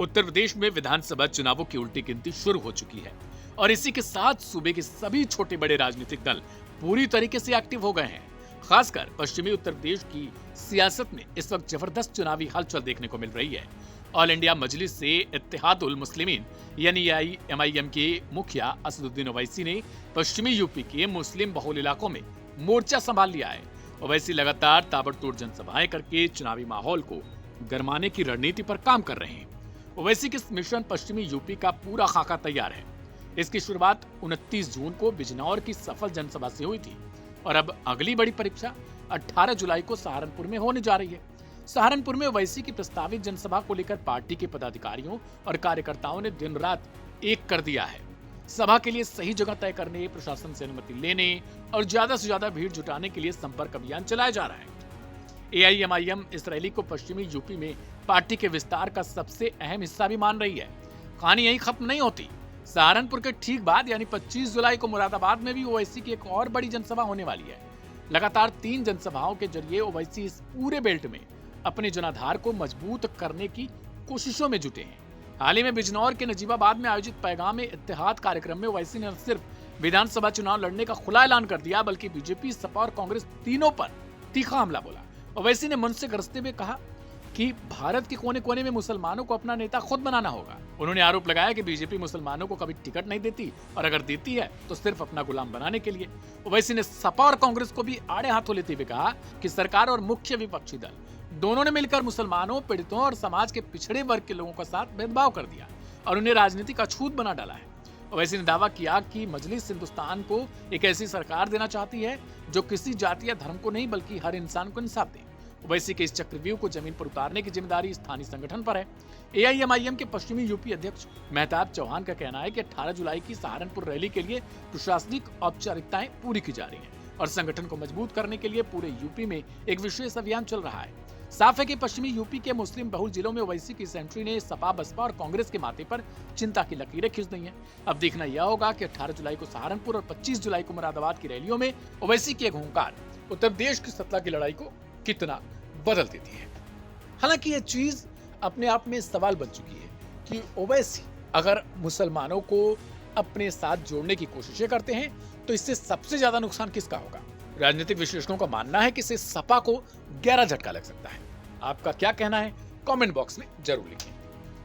उत्तर प्रदेश में विधानसभा चुनावों की उल्टी गिनती शुरू हो चुकी है और इसी के साथ सूबे के सभी छोटे बड़े राजनीतिक दल पूरी तरीके से एक्टिव हो गए हैं। खासकर पश्चिमी उत्तर प्रदेश की सियासत में इस वक्त जबरदस्त चुनावी हलचल देखने को मिल रही है। ऑल इंडिया मजलिस से इत्तेहादुल मुस्लिमीन यानी एमआईएम के मुखिया असदुद्दीन ओवैसी ने पश्चिमी यूपी के मुस्लिम बहुल इलाकों में मोर्चा संभाल लिया है। ओवैसी लगातार ताबड़तोड़ जनसभाएं करके चुनावी माहौल को गरमाने की रणनीति पर काम कर रहे हैं। ओवैसी के मिशन पश्चिमी यूपी का पूरा खाका तैयार है। इसकी शुरुआत 29 जून को बिजनौर की सफल जनसभा से हुई थी और अब अगली बड़ी परीक्षा 18 जुलाई को सहारनपुर में होने जा रही है। सहारनपुर में ओवैसी की प्रस्तावित जनसभा को लेकर पार्टी के पदाधिकारियों और कार्यकर्ताओं ने दिन रात एक कर दिया है। सभा के लिए सही जगह तय करने, प्रशासन से अनुमति लेने और ज्यादा से ज्यादा भीड़ जुटाने के लिए संपर्क अभियान चलाया जा रहा है। एआईएमआईएम इस रैली को पश्चिमी यूपी में पार्टी के विस्तार का सबसे अहम हिस्सा भी मान रही है। कहानी यही खत्म नहीं होती। सहारनपुर के ठीक बाद यानी 25 जुलाई को मुरादाबाद में भी ओवैसी की एक और बड़ी जनसभा होने वाली है। लगातार 3 जनसभाओं के जरिए ओवैसी इस पूरे बेल्ट में अपने जनाधार को मजबूत करने की कोशिशों में जुटे हैं। हाल ही में बिजनौर के नजीबाबाद में आयोजित पैगाम इत्तेहाद कार्यक्रम में ओवैसी ने न सिर्फ विधानसभा चुनाव लड़ने का खुला ऐलान कर दिया बल्कि बीजेपी, सपा और कांग्रेस तीनों पर तीखा हमला बोला। ओवैसी ने मंच से गरजते हुए कहा कि भारत के कोने कोने में मुसलमानों को अपना नेता खुद बनाना होगा। उन्होंने आरोप लगाया कि बीजेपी मुसलमानों को कभी टिकट नहीं देती और अगर देती है तो सिर्फ अपना गुलाम बनाने के लिए। ओवैसी ने सपा और कांग्रेस को भी आड़े हाथों लेते हुए कहा कि सरकार और मुख्य विपक्षी दल दोनों ने मिलकर मुसलमानों, पीड़ितों और समाज के पिछड़े वर्ग के लोगों के साथ भेदभाव कर दिया और उन्हें राजनीति का छूत बना डाला है। ओवैसी ने दावा किया कि मजलिस हिंदुस्तान को एक ऐसी सरकार देना चाहती है जो किसी जाति या धर्म को नहीं बल्कि हर इंसान को इंसाफ दे। ओवैसी के इस चक्रव्यूह को जमीन पर उतारने की जिम्मेदारी स्थानीय संगठन पर है। एआईएमआईएम के पश्चिमी यूपी अध्यक्ष मेहताब चौहान का कहना है कि 18 जुलाई की सहारनपुर रैली के लिए प्रशासनिक औपचारिकताएं पूरी की जा रही हैं और संगठन को मजबूत करने के लिए पूरे यूपी में एक विशेष अभियान चल रहा है। साफ है कि पश्चिमी यूपी के मुस्लिम बहुल जिलों में ओवैसी की एंट्री ने सपा, बसपा और कांग्रेस के माथे पर चिंता की लकीरें खींच दी हैं। अब देखना यह होगा कि 18 जुलाई को सहारनपुर और 25 जुलाई को मुरादाबाद की रैलियों में ओवैसी की एक हुंकार उत्तर प्रदेश की सत्ता की लड़ाई को कितना बदल देती है। हालांकि यह चीज अपने आप में सवाल बन चुकी है कि ओवैसी अगर मुसलमानों को अपने साथ जोड़ने की कोशिशें करते हैं तो इससे सबसे ज्यादा नुकसान किसका होगा? राजनीतिक विश्लेषकों का मानना है कि इससे सपा को गहरा झटका लग सकता है। आपका क्या कहना है? कमेंट बॉक्स में जरूर लिखें।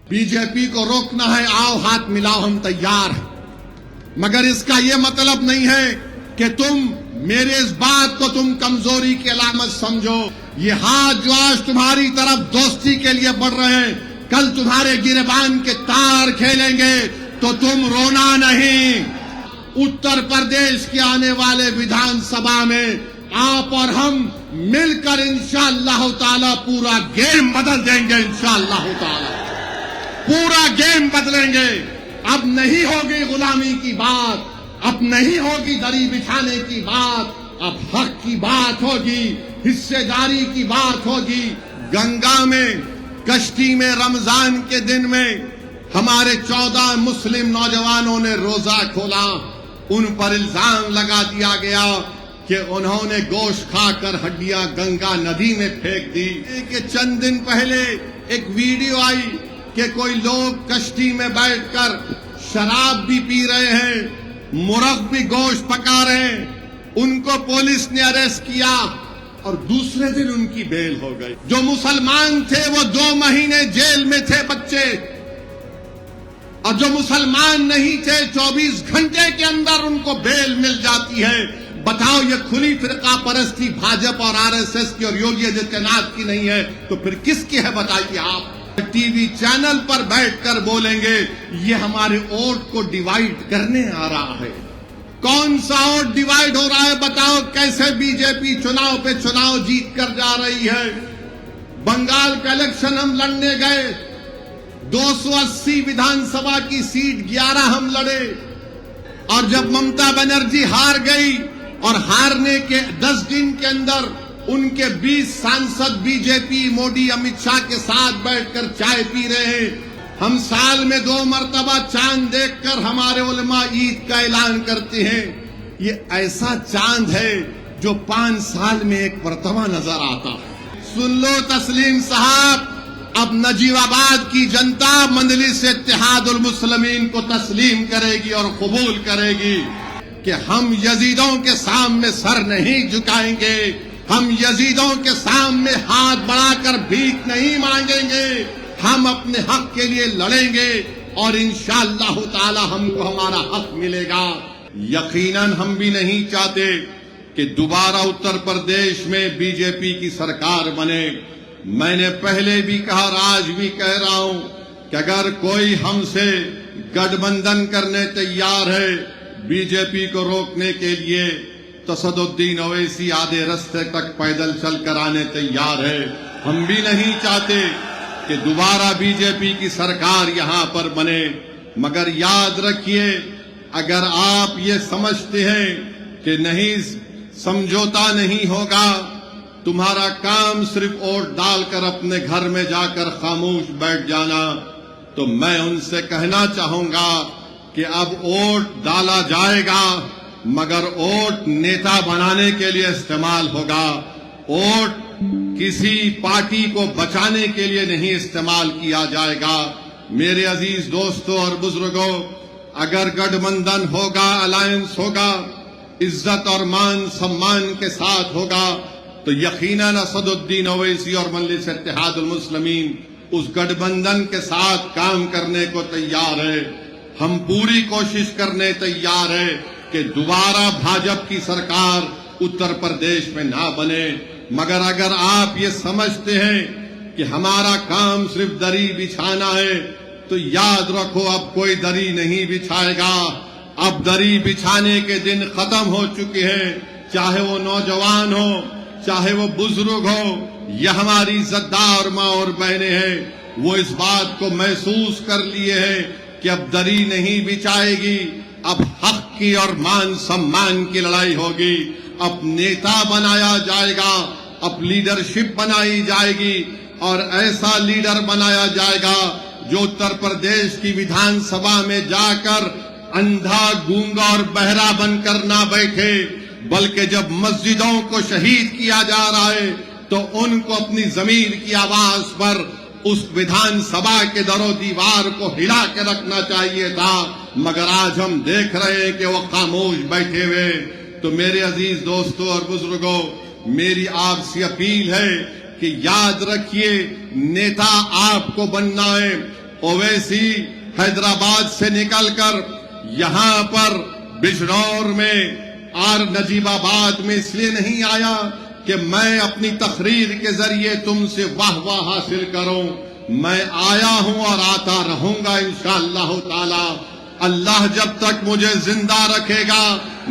बीजेपी को रोकना है, आओ हाथ मिलाओ, हम तैयार हैं। मगर इसका यह मतलब नहीं है कि तुम मेरे इस बात को तुम कमजोरी की अलामत समझो। ये हाथ जो आज तुम्हारी तरफ दोस्ती के लिए बढ़ रहे हैं, कल तुम्हारे गिरबान के तार खेलेंगे तो तुम रोना नहीं। उत्तर प्रदेश के आने वाले विधानसभा में आप और हम मिलकर इंशाअल्लाह ताला पूरा गेम बदल देंगे। इंशाअल्लाह ताला पूरा गेम बदलेंगे। अब नहीं होगी गुलामी की बात, अब नहीं होगी दरी बिछाने की बात, अब हक की बात होगी, हिस्सेदारी की बात होगी। गंगा में कश्ती में रमजान के दिन में हमारे 14 मुस्लिम नौजवानों ने रोजा खोला। उन पर इल्जाम लगा दिया गया कि उन्होंने गोश्त खाकर हड्डियां गंगा नदी में फेंक दी। कि चंद दिन पहले एक वीडियो आई कि कोई लोग कश्ती में बैठकर शराब भी पी रहे हैं, मुर्ग भी गोश्त पका रहे हैं। उनको पुलिस ने अरेस्ट किया और दूसरे दिन उनकी बेल हो गई। जो मुसलमान थे वो 2 महीने जेल में थे बच्चे, और जो मुसलमान नहीं थे 24 घंटे के अंदर उनको बेल मिल जाती है। बताओ, ये खुली फिरका परस्ती भाजपा और आरएसएस की और योगी आदित्यनाथ की नहीं है तो फिर किसकी है बताइए आप? टीवी चैनल पर बैठकर बोलेंगे ये हमारे वोट को डिवाइड करने आ रहा है। कौन सा वोट डिवाइड हो रहा है बताओ? कैसे बीजेपी चुनाव पे चुनाव जीत कर जा रही है। बंगाल का इलेक्शन हम लड़ने गए, 280 विधानसभा की सीट 11 हम लड़े, और जब ममता बनर्जी हार गई और हारने के 10 दिन के अंदर उनके 20 सांसद बीजेपी, मोदी, अमित शाह के साथ बैठकर चाय पी रहे हैं। हम साल में 2 मरतबा चांद देखकर हमारे उलमा ईद का ऐलान करते हैं। ये ऐसा चांद है जो 5 साल में एक मरतबा नजर आता है। सुन लो तस्लीम साहब, अब नजीबाबाद की जनता मजलिस इत्तेहादुल मुस्लिमीन को तस्लीम करेगी और कबूल करेगी कि हम यजीदों के सामने सर नहीं झुकाएंगे, हम यजीदों के सामने हाथ बढ़ाकर भीख नहीं मांगेंगे, हम अपने हक के लिए लड़ेंगे और इंशाअल्लाह ताला हमको हमारा हक मिलेगा। यकीनन हम भी नहीं चाहते कि दोबारा उत्तर प्रदेश में बीजेपी की सरकार बने। मैंने पहले भी कहा और आज भी कह रहा हूं कि अगर कोई हमसे गठबंधन करने तैयार है बीजेपी को रोकने के लिए, तो असदुद्दीन ओवैसी आधे रास्ते तक पैदल चलकर आने तैयार है। हम भी नहीं चाहते कि दोबारा बीजेपी की सरकार यहां पर बने। मगर याद रखिए, अगर आप ये समझते हैं कि नहीं समझौता नहीं होगा, तुम्हारा काम सिर्फ वोट डालकर अपने घर में जाकर खामोश बैठ जाना, तो मैं उनसे कहना चाहूंगा कि अब वोट डाला जाएगा मगर वोट नेता बनाने के लिए इस्तेमाल होगा। वोट किसी पार्टी को बचाने के लिए नहीं इस्तेमाल किया जाएगा। मेरे अजीज दोस्तों और बुजुर्गों, अगर गठबंधन होगा, अलायंस होगा, इज्जत और मान सम्मान के साथ होगा, तो यकीनन असदुद्दीन ओवैसी और मजलिस इत्तेहादुल मुस्लिमीन उस गठबंधन के साथ काम करने को तैयार है। हम पूरी कोशिश करने तैयार है कि दोबारा भाजपा की सरकार उत्तर प्रदेश में ना बने। मगर अगर आप ये समझते हैं कि हमारा काम सिर्फ दरी बिछाना है, तो याद रखो अब कोई दरी नहीं बिछाएगा। अब दरी बिछाने के दिन खत्म हो चुके हैं। चाहे वो नौजवान हो, चाहे वो बुजुर्ग हो, या हमारी इज्जतदार माँ और बहनें हैं, वो इस बात को महसूस कर लिए हैं कि अब दरी नहीं बिछाएगी, अब हक की और मान सम्मान की लड़ाई होगी। अब नेता बनाया जाएगा, अब लीडरशिप बनाई जाएगी और ऐसा लीडर बनाया जाएगा जो उत्तर प्रदेश की विधानसभा में जाकर अंधा, गूंगा और बहरा बनकर ना बैठे, बल्कि जब मस्जिदों को शहीद किया जा रहा है तो उनको अपनी जमीर की आवाज पर उस विधानसभा के दरो दीवार को हिला के रखना चाहिए था। मगर आज हम देख रहे हैं कि वो खामोश बैठे हुए। तो मेरे अजीज दोस्तों और बुजुर्गों, मेरी आपसे अपील है कि याद रखिए, नेता आपको बनना है। ओवैसी हैदराबाद से निकलकर यहां पर बिजनौर में और नजीबाबाद में इसलिए नहीं आया कि मैं अपनी तकरीर के जरिए तुमसे वाह वाह हासिल करूं। मैं आया हूं और आता रहूंगा इंशाअल्लाह ताला। अल्लाह जब तक मुझे जिंदा रखेगा,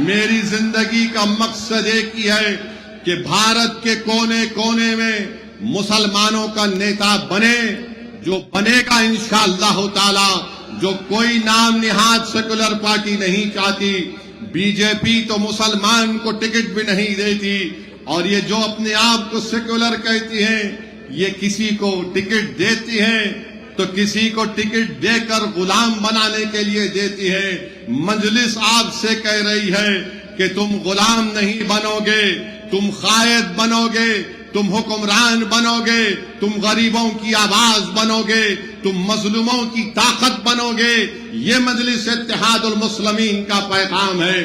मेरी जिंदगी का मकसद एक ही है कि भारत के कोने कोने में मुसलमानों का नेता बने, जो बनेगा इंशाअल्लाह ताला। जो कोई नाम निहाद सेकुलर पार्टी नहीं चाहती। बीजेपी तो मुसलमान को टिकट भी नहीं देती, और ये जो अपने आप को सेकुलर कहती हैं, ये किसी को टिकट देती हैं तो किसी को टिकट देकर गुलाम बनाने के लिए देती है। मजलिस आपसे कह रही है कि तुम गुलाम नहीं बनोगे, तुम कायद बनोगे, तुम हुक्मरान बनोगे, तुम गरीबों की आवाज बनोगे, तुम मजलूमों की ताकत बनोगे। ये मजलिस इत्तेहादुल मुस्लिमीन का पैगाम है।